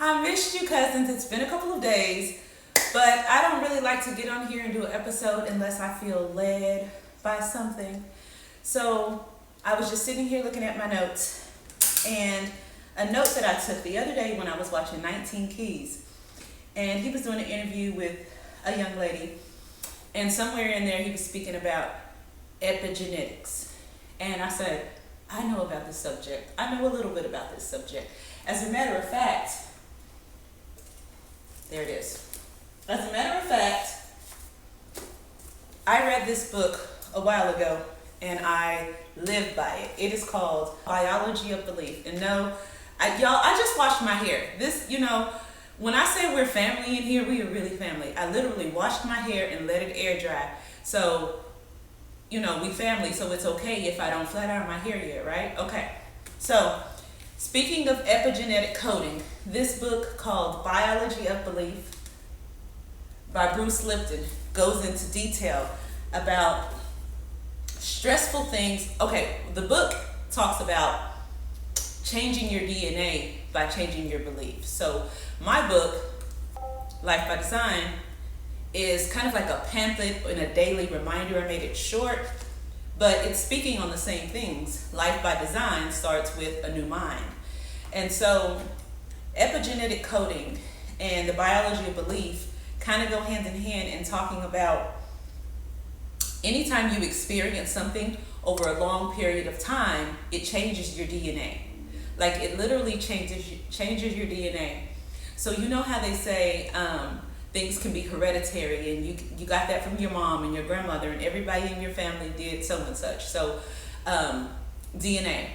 I missed you, cousins. It's been a couple of days, but I don't really like to get on here and do an episode unless I feel led by something. So I was just sitting here looking at my notes, and a note that I took the other day when I was watching 19 Keys, and he was doing an interview with a young lady, and somewhere in there he was speaking about epigenetics. And I said, I know about this subject. I know a little bit about this subject. As a matter of fact, there it is. As a matter of fact, I read this book a while ago and I live by it. It is called Biology of Belief. And no, I just washed my hair. This, when I say we're family in here, we are really family. I literally washed my hair and let it air dry. So, we family, so it's okay if I don't flat iron my hair yet, right? Okay. So, speaking of epigenetic coding, this book called Biology of Belief by Bruce Lipton goes into detail about stressful things. Okay, the book talks about changing your DNA by changing your beliefs. So my book, Life by Design, is kind of like a pamphlet and a daily reminder. I made it short, but it's speaking on the same things. Life by Design starts with a new mind. And so epigenetic coding and the biology of belief kind of go hand in hand in talking about anytime you experience something over a long period of time, it changes your DNA. Like it literally changes your DNA. So you know how they say things can be hereditary, and you got that from your mom and your grandmother, and everybody in your family did so and such. So DNA.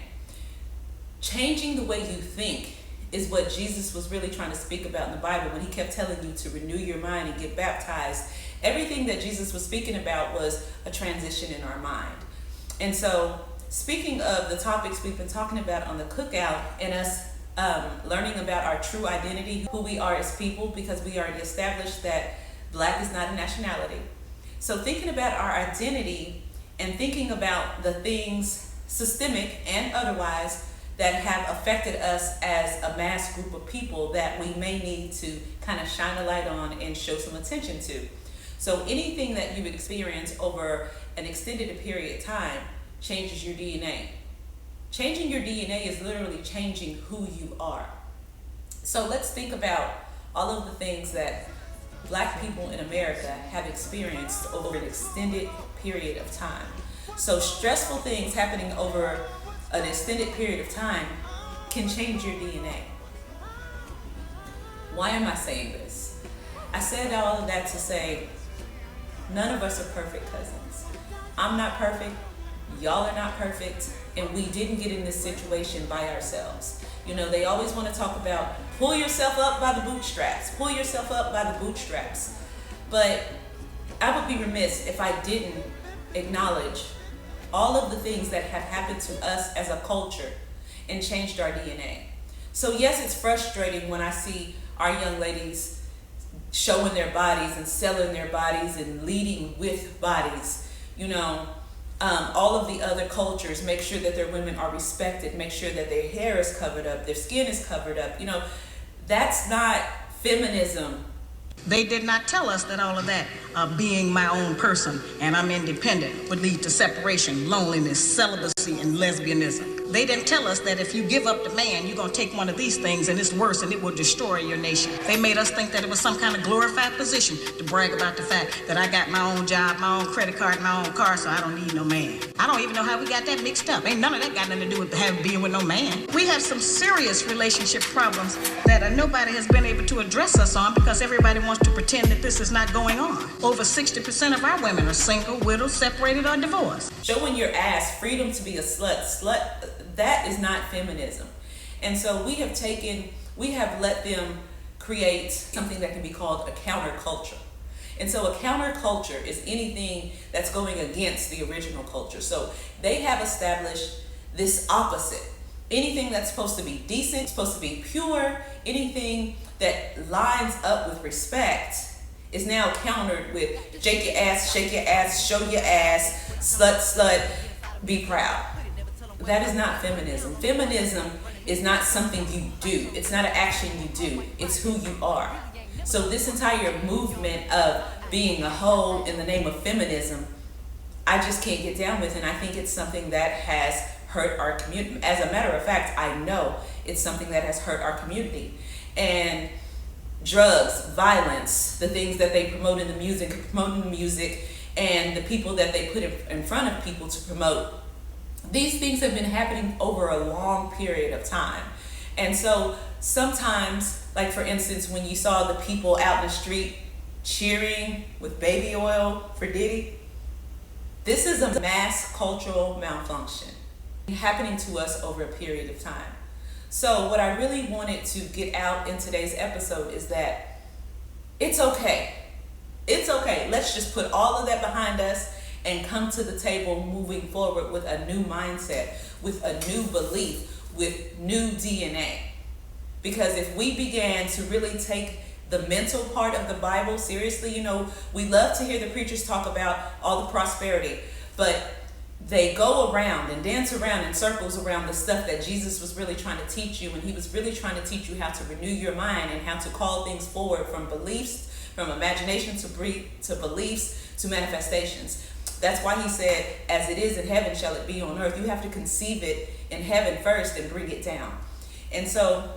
Changing the way you think is what Jesus was really trying to speak about in the Bible when he kept telling you to renew your mind and get baptized. Everything that Jesus was speaking about was a transition in our mind. And so, speaking of the topics we've been talking about on the cookout and us learning about our true identity, who we are as people, because we already established that Black is not a nationality. So thinking about our identity and thinking about the things, systemic and otherwise, that have affected us as a mass group of people that we may need to kind of shine a light on and show some attention to. So anything that you experience over an extended period of time changes your DNA. Changing your DNA is literally changing who you are. So let's think about all of the things that Black people in America have experienced over an extended period of time. So stressful things happening over an extended period of time can change your DNA. Why am I saying this? I said all of that to say none of us are perfect, cousins. I'm not perfect. Y'all are not perfect. And we didn't get in this situation by ourselves. They always want to talk about pull yourself up by the bootstraps. Pull yourself up by the bootstraps. But I would be remiss if I didn't acknowledge all of the things that have happened to us as a culture and changed our DNA. So yes, it's frustrating when I see our young ladies showing their bodies and selling their bodies and leading with bodies. All of the other cultures make sure that their women are respected, make sure that their hair is covered up, their skin is covered up. That's not feminism. They did not tell us that all of that, being my own person and I'm independent, would lead to separation, loneliness, celibacy, and lesbianism. They didn't tell us that if you give up the man, you're going to take one of these things and it's worse and it will destroy your nation. They made us think that it was some kind of glorified position to brag about the fact that I got my own job, my own credit card, my own car, so I don't need no man. I don't even know how we got that mixed up. Ain't none of that got nothing to do with being with no man. We have some serious relationship problems that nobody has been able to address us on because everybody wants to pretend that this is not going on. Over 60% of our women are single, widowed, separated, or divorced. Showing your ass, freedom to be a slut, that is not feminism. And so we have let them create something that can be called a counterculture. And so a counterculture is anything that's going against the original culture. So they have established this opposite. Anything that's supposed to be decent, supposed to be pure, anything that lines up with respect is now countered with shake your ass, show your ass, slut, be proud. That is not feminism. Feminism is not something you do. It's not an action you do. It's who you are. So this entire movement of being a hoe in the name of feminism, I just can't get down with, and I think it's something that has hurt our community. As a matter of fact, I know it's something that has hurt our community. And drugs, violence, the things that they promote in the music, and the people that they put in front of people to promote, these things have been happening over a long period of time. And so sometimes, like for instance, when you saw the people out in the street cheering with baby oil for Diddy, this is a mass cultural malfunction happening to us over a period of time. So what I really wanted to get out in today's episode is that it's okay. It's okay. Let's just put all of that behind us and come to the table moving forward with a new mindset, with a new belief, with new DNA. Because if we began to really take the mental part of the Bible seriously, you know, we love to hear the preachers talk about all the prosperity, but they go around and dance around in circles around the stuff that Jesus was really trying to teach you. And he was really trying to teach you how to renew your mind and how to call things forward from beliefs, from imagination to beliefs, to manifestations. That's why he said, as it is in heaven, shall it be on earth. You have to conceive it in heaven first and bring it down. And so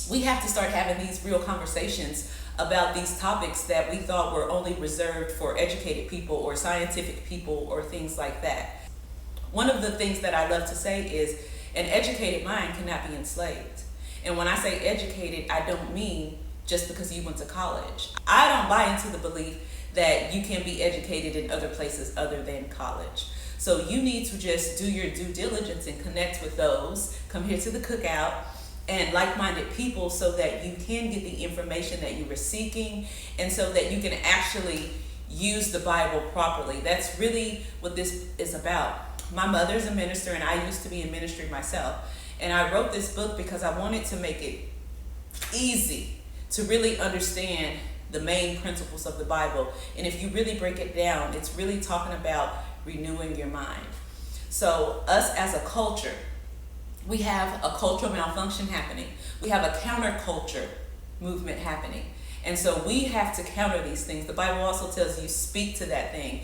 we have to start having these real conversations about these topics that we thought were only reserved for educated people or scientific people or things like that. One of the things that I love to say is an educated mind cannot be enslaved. And when I say educated, I don't mean just because you went to college. I don't buy into the belief that you can be educated in other places other than college. So you need to just do your due diligence and connect with those, come here to the cookout, and like-minded people so that you can get the information that you were seeking and so that you can actually use the Bible properly. That's really what this is about. My mother's a minister and I used to be in ministry myself. And I wrote this book because I wanted to make it easy to really understand the main principles of the Bible. And if you really break it down, it's really talking about renewing your mind. So us as a culture, we have a cultural malfunction happening. We have a counterculture movement happening. And so we have to counter these things. The Bible also tells you speak to that thing.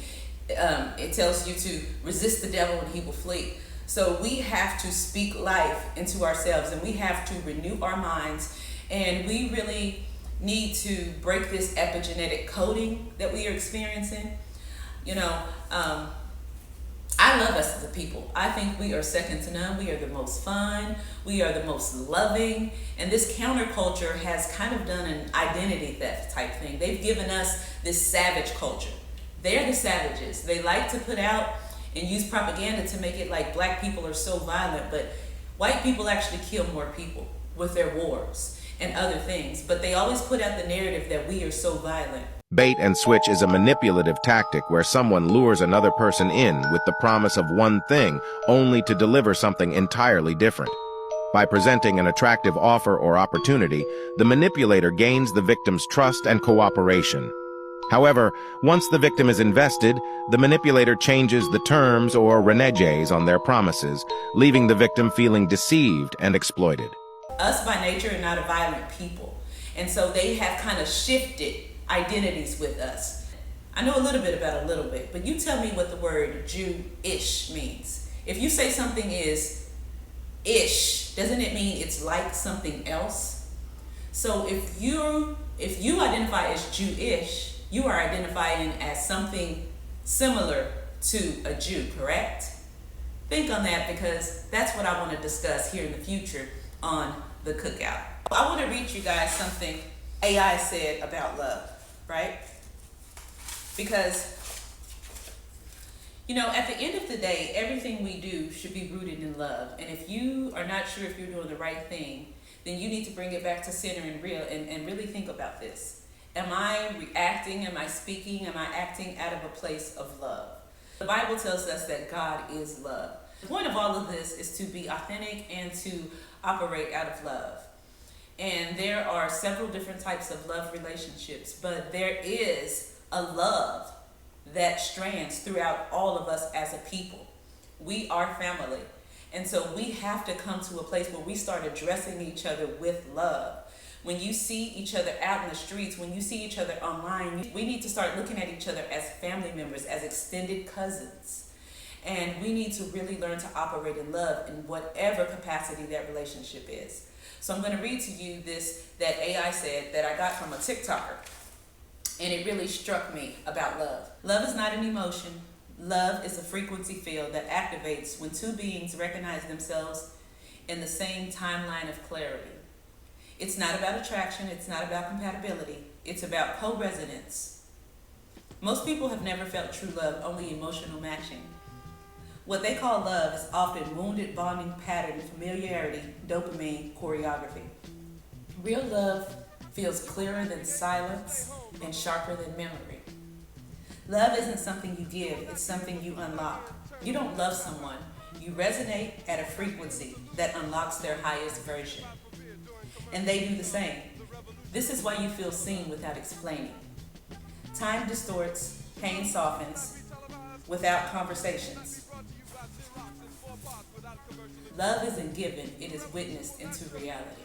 It tells you to resist the devil and he will flee. So we have to speak life into ourselves and we have to renew our minds, and we really need to break this epigenetic coding that we are experiencing. You know, I love us as a people. I think we are second to none. We are the most fun. We are the most loving. And this counterculture has kind of done an identity theft type thing. They've given us this savage culture. They're the savages. They like to put out and use propaganda to make it like black people are so violent, but white people actually kill more people with their wars and other things. But they always put out the narrative that we are so violent. Bait and switch is a manipulative tactic where someone lures another person in with the promise of one thing, only to deliver something entirely different. By presenting an attractive offer or opportunity, the manipulator gains the victim's trust and cooperation. However, once the victim is invested, the manipulator changes the terms or reneges on their promises, leaving the victim feeling deceived and exploited. Us by nature are not a violent people, and so they have kind of shifted identities with us. I know a little bit about a little bit, but you tell me what the word Jew-ish means. If you say something is ish, doesn't it mean it's like something else? So if you identify as Jew-ish, you are identifying as something similar to a Jew, correct? Think on that, because that's what I want to discuss here in the future on the Cookout. I want to read you guys something AI said about love, right? Because, you know, at the end of the day, everything we do should be rooted in love. And if you are not sure if you're doing the right thing, then you need to bring it back to center and really think about this. Am I reacting? Am I speaking? Am I acting out of a place of love? The Bible tells us that God is love. The point of all of this is to be authentic and to operate out of love. And there are several different types of love relationships, but there is a love that strands throughout all of us as a people. We are family. And so we have to come to a place where we start addressing each other with love. When you see each other out in the streets, when you see each other online, we need to start looking at each other as family members, as extended cousins. And we need to really learn to operate in love in whatever capacity that relationship is. So I'm going to read to you this that AI said that I got from a TikToker. And it really struck me about love. Love is not an emotion. Love is a frequency field that activates when two beings recognize themselves in the same timeline of clarity. It's not about attraction. It's not about compatibility. It's about co-resonance. Most people have never felt true love, only emotional matching. What they call love is often wounded bonding pattern, familiarity, dopamine, choreography. Real love feels clearer than silence and sharper than memory. Love isn't something you give, it's something you unlock. You don't love someone, you resonate at a frequency that unlocks their highest version. And they do the same. This is why you feel seen without explaining. Time distorts, pain softens, without conversations. Love isn't given, it is witnessed into reality.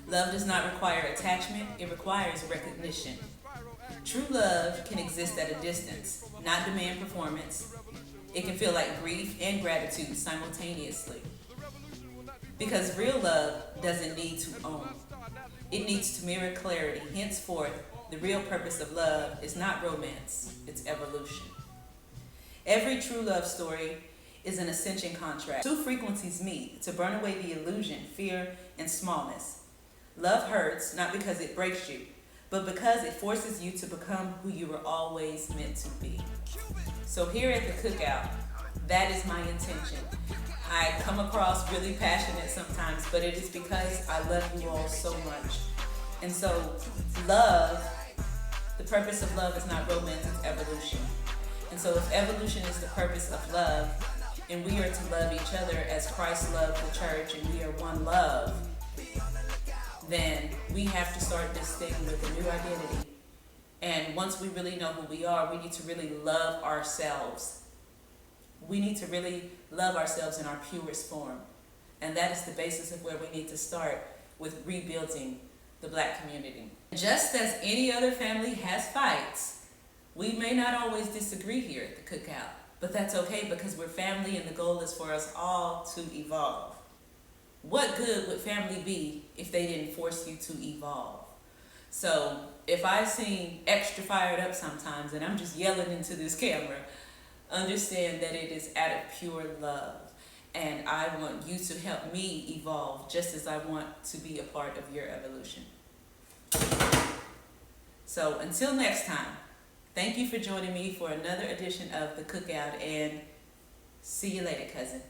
Love does not require attachment, it requires recognition. True love can exist at a distance, not demand performance. It can feel like grief and gratitude simultaneously. Because real love doesn't need to own. It needs to mirror clarity. Henceforth, the real purpose of love is not romance, it's evolution. Every true love story is an ascension contract. Two frequencies meet to burn away the illusion, fear, and smallness. Love hurts not because it breaks you, but because it forces you to become who you were always meant to be. So here at the Cookout, that is my intention. I come across really passionate sometimes, but it is because I love you all so much. And so love, the purpose of love is not romance, it's evolution. And so if evolution is the purpose of love, and we are to love each other as Christ loved the church and we are one love, then we have to start this thing with a new identity. And once we really know who we are, we need to really love ourselves. We need to really love ourselves in our purest form. And that is the basis of where we need to start with rebuilding the Black community. Just as any other family has fights, we may not always disagree here at the Cookout, but that's okay because we're family and the goal is for us all to evolve. What good would family be if they didn't force you to evolve? So if I seem extra fired up sometimes and I'm just yelling into this camera, understand that it is out of pure love. And I want you to help me evolve just as I want to be a part of your evolution. So until next time, thank you for joining me for another edition of The Cookout, and see you later, cousin.